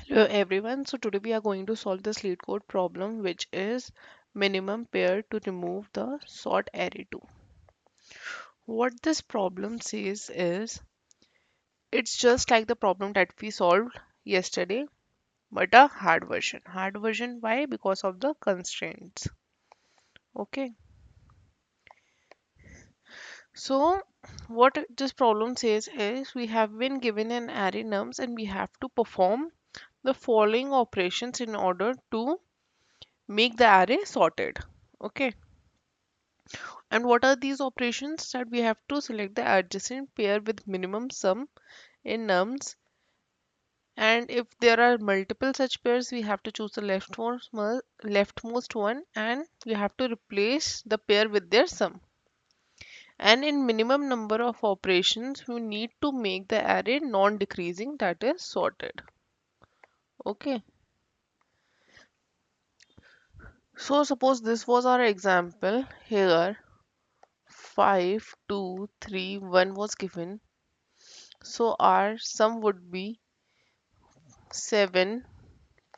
Hello everyone. So today we are going to solve this LeetCode problem, which is minimum pair to remove the sort array to. What this problem says is it's just like the problem that we solved yesterday, but a hard version. Hard version why? Because of the constraints. Okay. So what this problem says is we have been given an array nums and we have to perform the following operations in order to make the array sorted. Okay. And what are these operations? That we have to select the adjacent pair with minimum sum in nums. And if there are multiple such pairs, we have to choose the leftmost one and we have to replace the pair with their sum. And in minimum number of operations, we need to make the array non-decreasing, that is sorted. Okay. So suppose this was our example. Here 5, 2, 3, 1 was given. So our sum would be 7,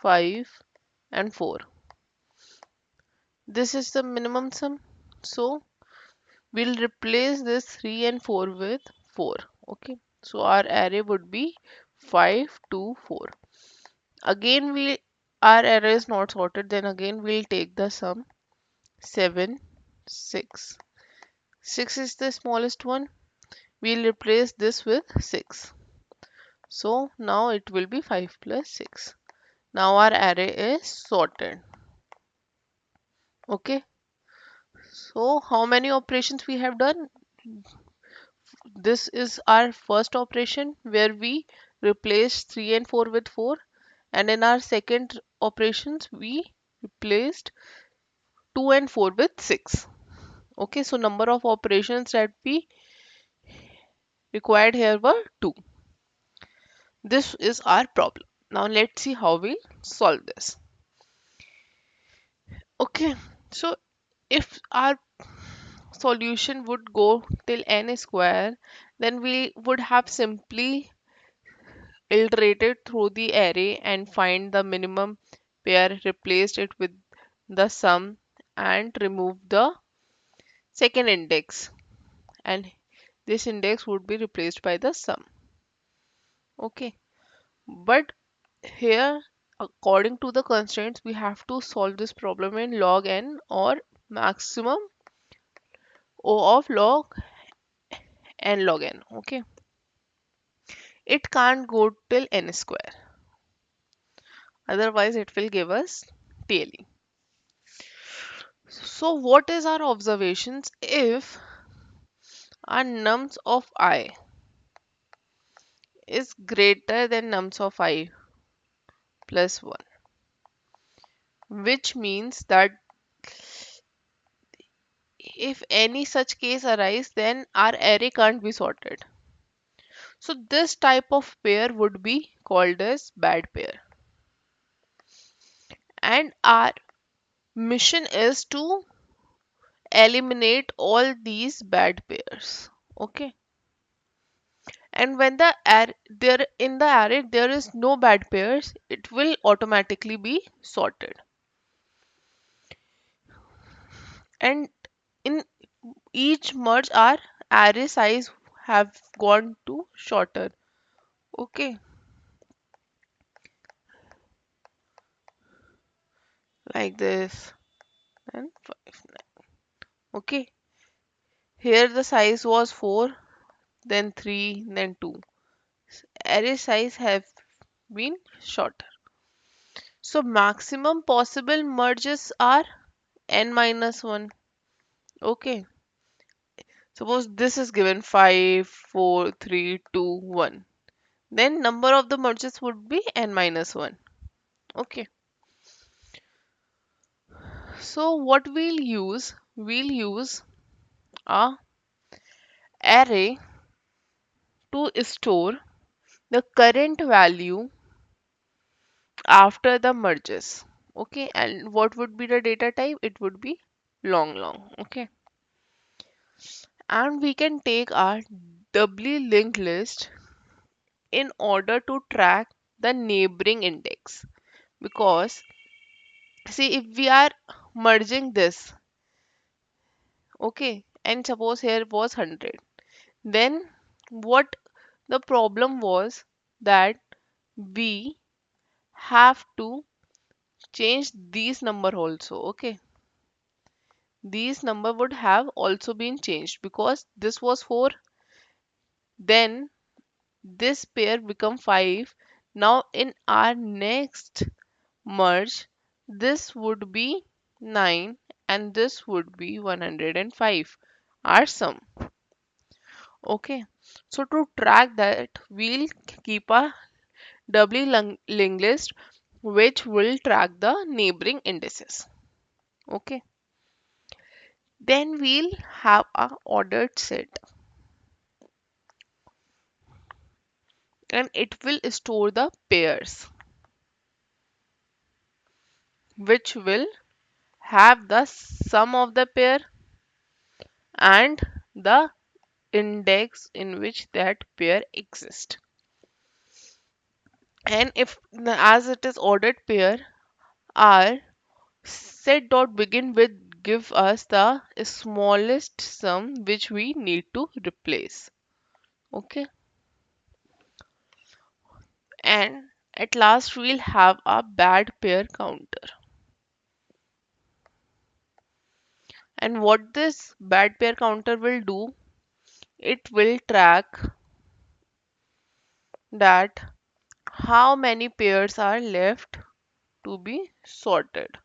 5 and 4. This is the minimum sum. So we'll replace this 3 and 4 with 4. Okay. So our array would be 5, 2, 4. Again our array is not sorted. Then again we'll take the sum 7, 6. 6 is the smallest one. We'll replace this with 6. So now it will be 5 plus 6. Now our array is sorted. Okay. So how many operations we have done? This is our first operation where we replaced 3 and 4 with 4, and in our second operations we replaced 2 and 4 with 6. Okay, so number of operations that we required here were 2. This is our problem. Now let's see how we solve this. Okay, so if our solution would go till n square, then we would have simply iterated through the array and find the minimum pair, replaced it with the sum and remove the second index, and this index would be replaced by the sum. Okay, but here according to the constraints we have to solve this problem in log n or maximum O of log n log n. Okay, it can't go till n square, otherwise it will give us tailing. So what is our observations? If our nums of I is greater than nums of I plus 1, which means that if any such case arises, then our array can't be sorted. So this type of pair would be called as bad pair. And our mission is to eliminate all these bad pairs. Okay. And when there in the array there is no bad pairs, it will automatically be sorted. And in each merge, our array size have gone to shorter. Okay, like this and 5, 9. Okay, here the size was 4, then 3, then 2. Array size have been shorter. So maximum possible merges are n minus 1. Okay, suppose this is given 5, 4, 3, 2, 1. Then number of the merges would be n minus 1. Okay. So what we'll use a array to store the current value after the merges. Okay, and what would be the data type? It would be long. Okay, and we can take our doubly linked list in order to track the neighboring index. Because see, if we are merging this, okay, and suppose here was 100, then what the problem was that we have to change these number also. Okay, these number would have also been changed because this was 4, then this pair become 5. Now in our next merge, this would be 9 and this would be 105, our sum. Okay, so to track that, we'll keep a doubly linked list which will track the neighboring indices. Okay, then we'll have a ordered set and it will store the pairs which will have the sum of the pair and the index in which that pair exists. And if as it is ordered pair, our set dot begin with give us the smallest sum which we need to replace. Okay, and at last we'll have a bad pair counter. And what this bad pair counter will do, it will track that how many pairs are left to be sorted.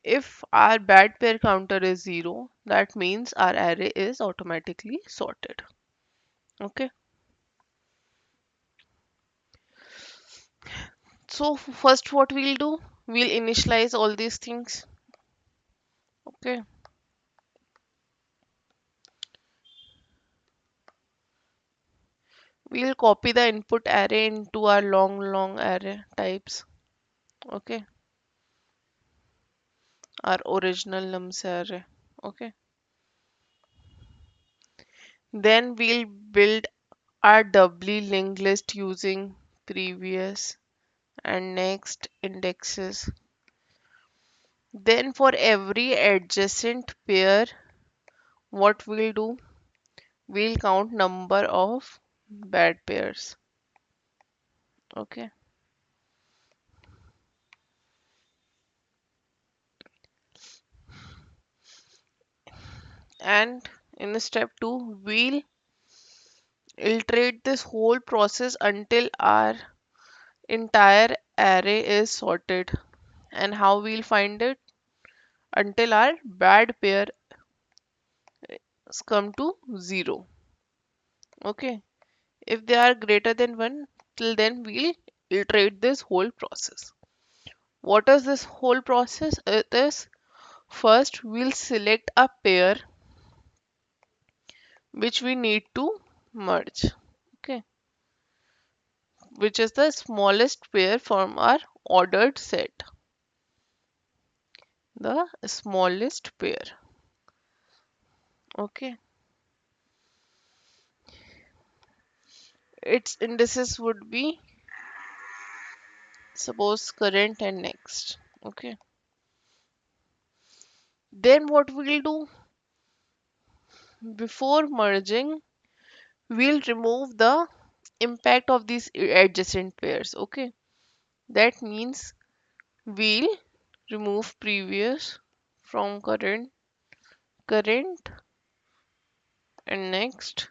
If our bad pair counter is 0, that means our array is automatically sorted. Okay. So first what we'll do, we'll initialize all these things. Okay. We'll copy the input array into our long array types. Okay. Our original nums array. Okay. Then we'll build our doubly linked list using previous and next indexes. Then for every adjacent pair, what we'll do, we'll count number of bad pairs. Okay. And in step 2, we'll iterate this whole process until our entire array is sorted. And how we'll find it? Until our bad pairs come to 0. Okay. If they are greater than 1, till then we'll iterate this whole process. What is this whole process? It is first we'll select a pair which we need to merge. Okay. Which is the smallest pair from our ordered set. The smallest pair. Okay. Its indices would be suppose current and next. Okay. Then what we'll do before merging, we'll remove the impact of these adjacent pairs. Okay. That means we'll remove previous from current, current and next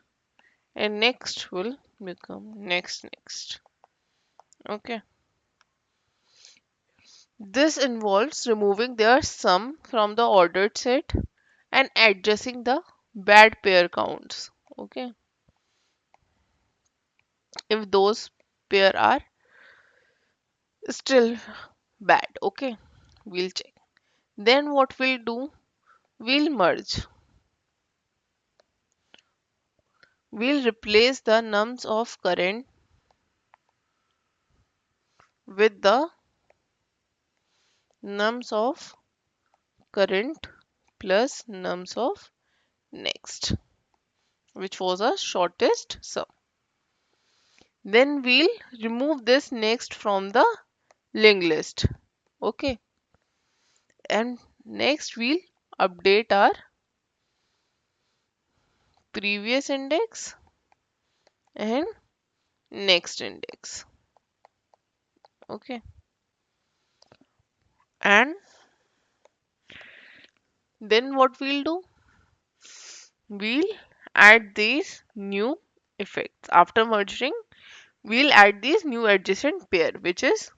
will become next. Okay. This involves removing their sum from the ordered set and adjusting the bad pair counts. Okay. If those pair are still bad. Okay. We'll check. Then what we'll do, we'll merge. We'll replace the nums of current with the nums of current plus nums of next, which was our shortest sum. Then we'll remove this next from the linked list. Okay. And next we'll update our previous index and next index. Okay. And then what we'll do? We'll add these new effects. After merging, we'll add these new adjacent pair, which is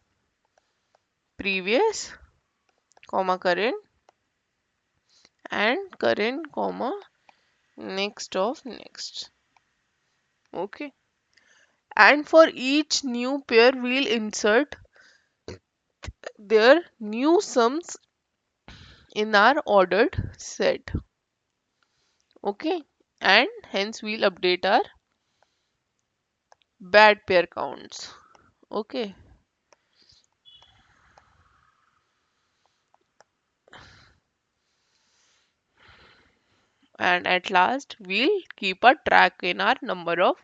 previous, comma current, and current, comma next of next. Okay. And for each new pair, we'll insert their new sums in our ordered set. Okay. And hence we'll update our bad pair counts. Okay. And at last, we'll keep a track in our number of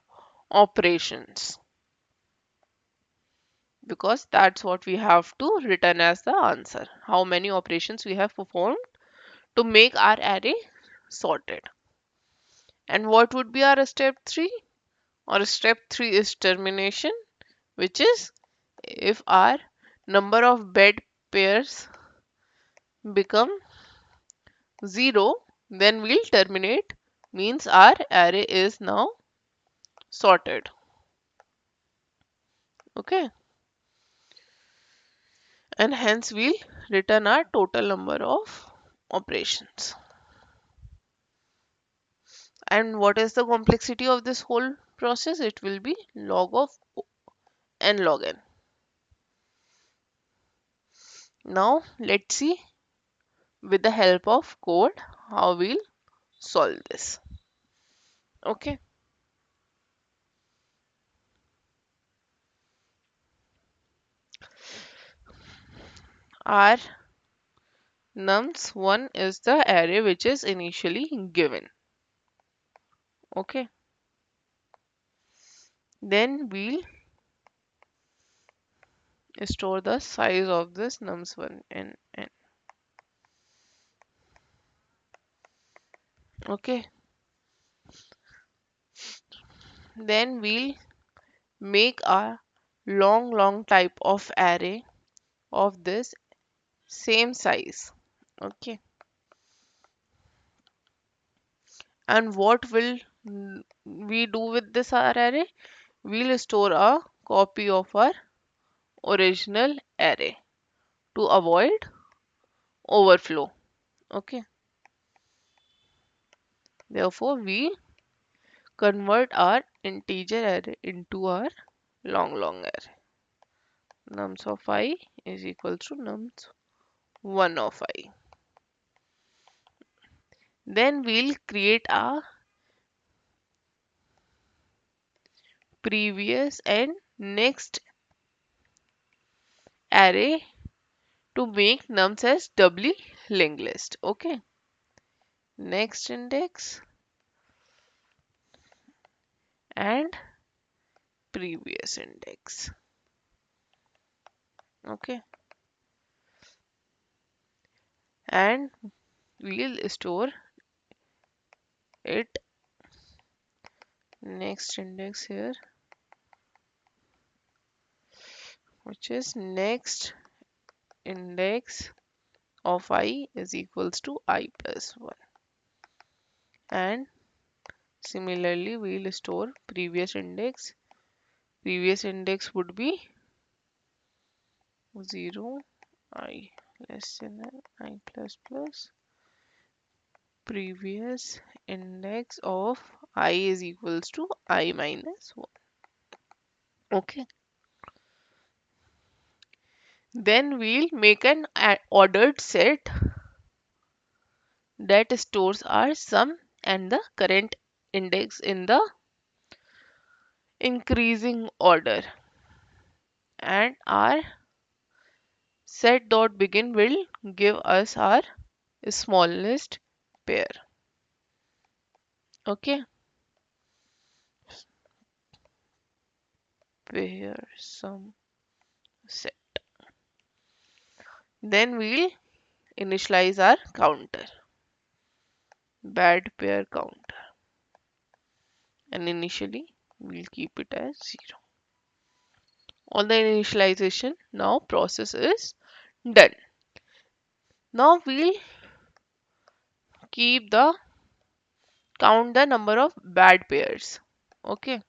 operations, because that's what we have to return as the answer. How many operations we have performed to make our array sorted. And what would be our step 3? Or step 3 is termination, which is if our number of bed pairs become 0, then we'll terminate, means our array is now sorted. Okay. And hence we'll return our total number of operations. And what is the complexity of this whole process? It will be log of n log n. Now let's see with the help of code how we'll solve this. Okay. Our nums1 is the array which is initially given. Okay. Then we'll store the size of this nums1 in n. Okay. Then we'll make a long type of array of this same size. Okay. And what will we do with this array? We'll store a copy of our original array to avoid overflow. Okay. Therefore, we convert our integer array into our long array. Nums of I is equal to nums1 of I. Then we'll create a previous and next array to make nums as doubly linked list. Okay. Next index and previous index. Okay. And we'll store it next index here, which is next index of I is equals to I plus 1. And similarly, we'll store previous index. Previous index would be 0, I less than I plus plus. Previous index of I is equals to I minus 1. Okay. Then we'll make an ordered set that stores our sum and the current index in the increasing order. And our set.begin will give us our smallest pair. Okay. pair sum set. Then we'll initialize our counter, bad pair counter, and initially we'll keep it as 0. All the initialization now process is done. Now we'll keep the count the number of bad pairs. Okay.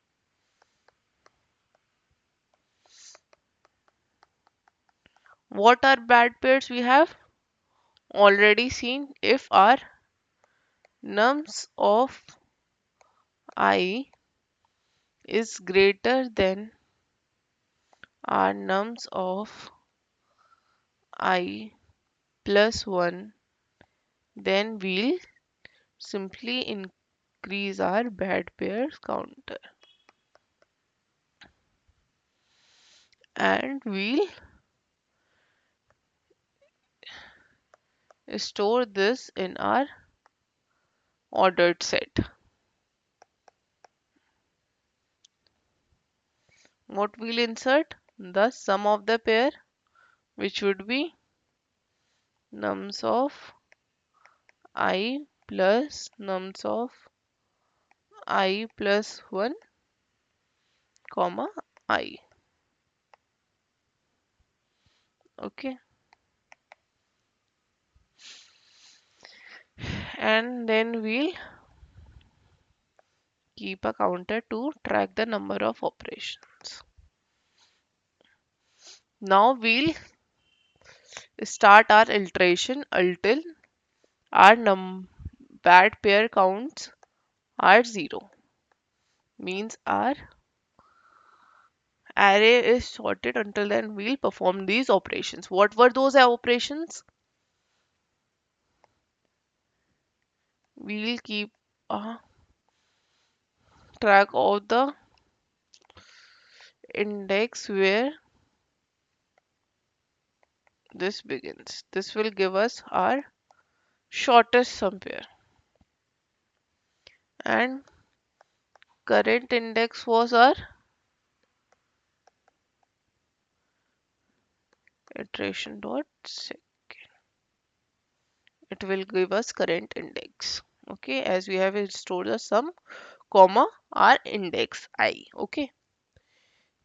What are bad pairs? We have already seen if our nums of I is greater than our nums of I plus 1, then we'll simply increase our bad pairs counter. And we'll store this in our ordered set. What we'll insert? The sum of the pair, which would be nums of I plus nums of I plus 1, comma I. Okay. And then we'll keep a counter to track the number of operations. Now we'll start our iteration until our bad pair counts are 0. Means our array is sorted. Until then we'll perform these operations. What were those operations? We'll keep a track of the index where this begins. This will give us our shortest sum pair. And current index was our iteration dot second. It will give us current index. Okay, as we have stored the sum, comma our index I. Okay,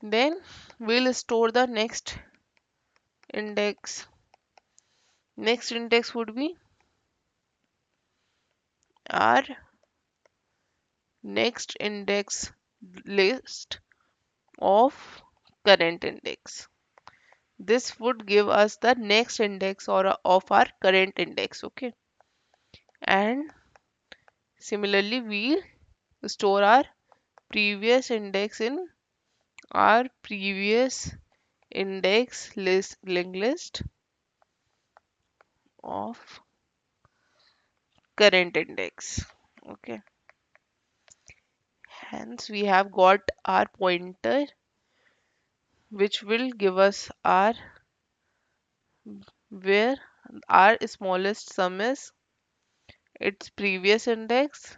then we'll store the next index. Next index would be our next index list of current index. This would give us the next index or of our current index. Okay, and similarly we store our previous index in our previous index list linked list of current index. Okay, hence we have got our pointer which will give us our where our smallest sum is, its previous index,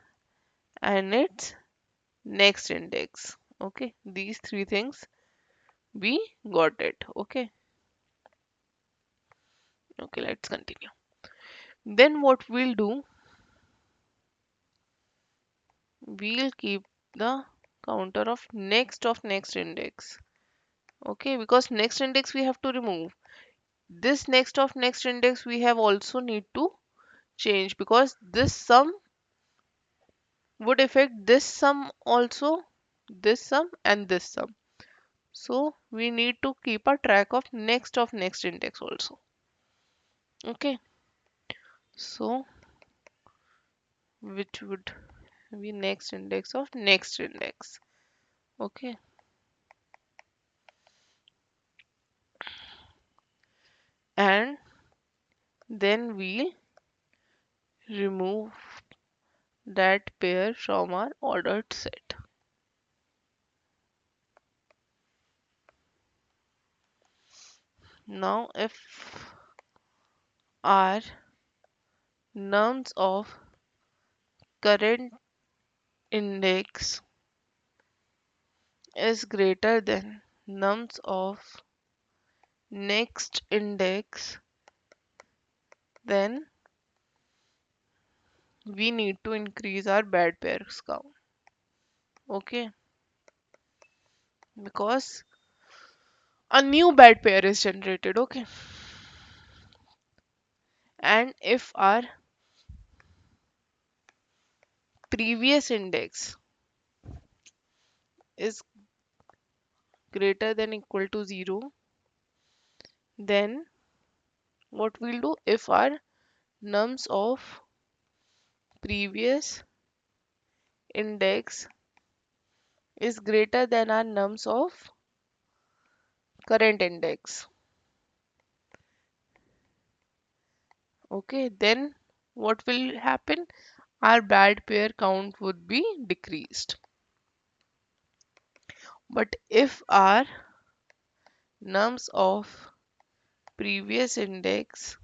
and its next index. Okay, these three things we got it. Okay, let's continue. Then what we'll do, we'll keep the counter of next index. Okay, because next index we have to remove. This next of next index we have also need to change, because this sum would affect this sum also, this sum and this sum. So we need to keep a track of next index also. Okay, so which would be next index of next index. Okay, and then we remove that pair from our ordered set. Now if our nums of current index is greater than nums of next index, then we need to increase our bad pairs count. Okay, because a new bad pair is generated. Okay, and if our previous index is greater than equal to 0, then what we'll do, if our nums of previous index is greater than our nums of current index, okay, then what will happen? Our bad pair count would be decreased. But if our nums of previous index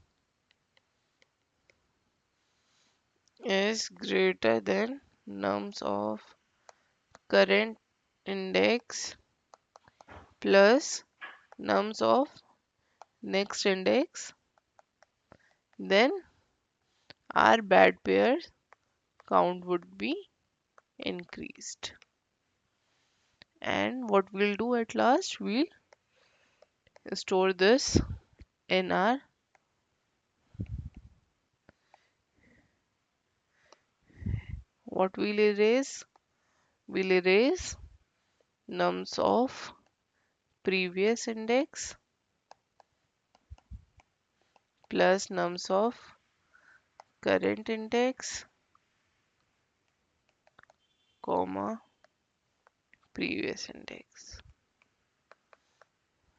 is greater than nums of current index plus nums of next index, then our bad pair count would be increased. And what we'll do at last, we'll store this in our what we'll erase nums of previous index plus nums of current index, comma previous index.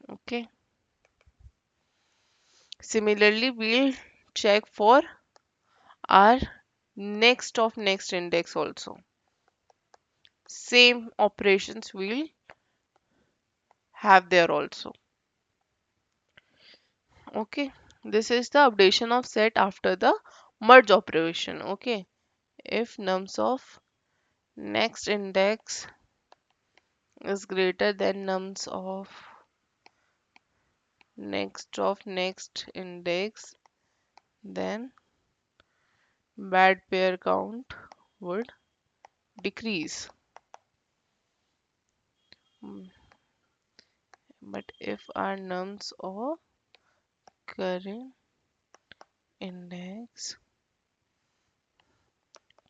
Okay. Similarly, we'll check for our next of next index also. Same operations we'll have there also. Okay. This is the updation of set after the merge operation. Okay. If nums of next index is greater than nums of next index, then bad pair count would decrease. Mm, But if our nums of current index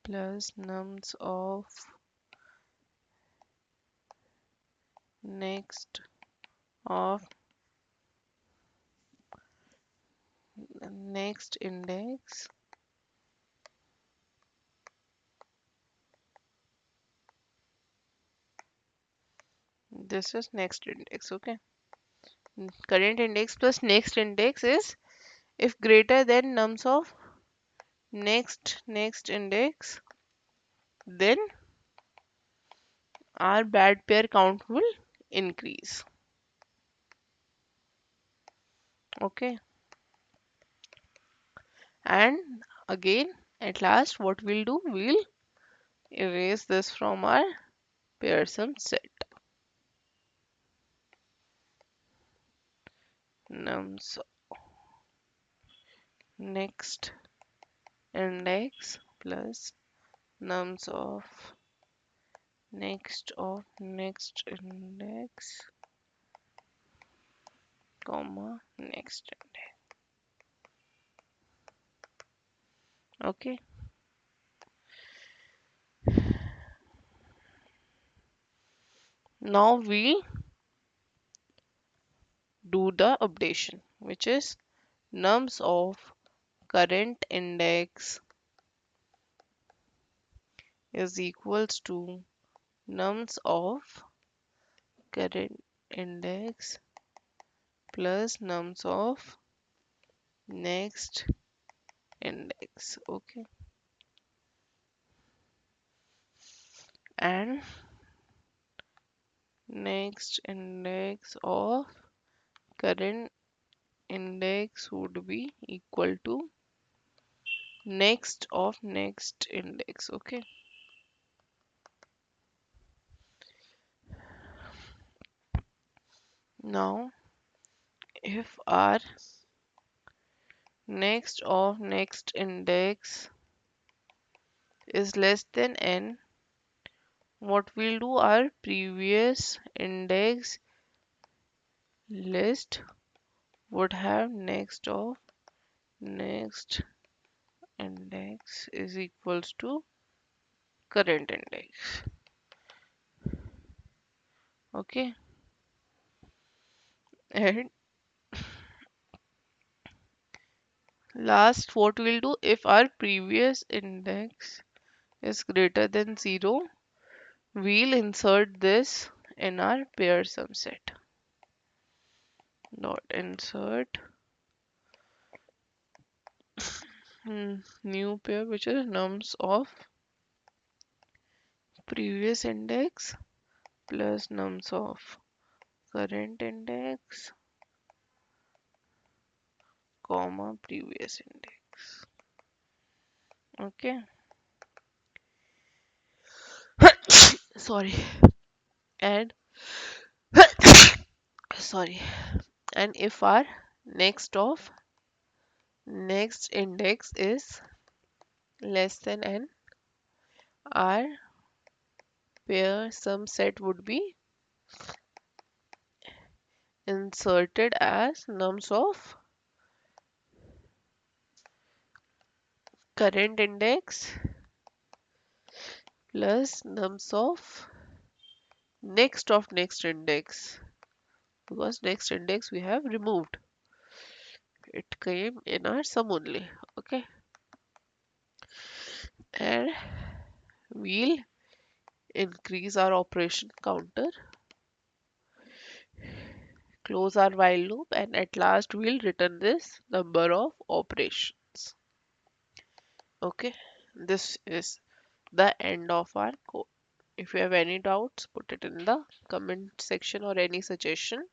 plus nums of next of next index, this is next index. Okay, current index plus next index is if greater than nums of next index, then our bad pair count will increase. Okay, and again at last what we'll do, we'll erase this from our Pearson set. Nums next index plus nums of next index, comma next index. Okay, now we do the updation, which is nums of current index is equals to nums of current index plus nums of next index. Okay, and next index of current index would be equal to next of next index. Okay, Now, if our next of next index is less than n, what we'll do, our previous index list would have next of next index is equals to current index. Okay, and last, what we'll do, if our previous index is greater than 0, we'll insert this in our pair sum set. Dot insert new pair, which is nums of previous index plus nums of current index comma previous index. Okay, sorry. And sorry, and if our next of next index is less than n, our pair sum set would be inserted as nums of current index plus nums of next index, because next index we have removed, it came in our sum only. Okay, and we'll increase our operation counter, close our while loop, and at last we'll return this number of operations. Okay, this is the end of our code. If you have any doubts, put it in the comment section or any suggestion.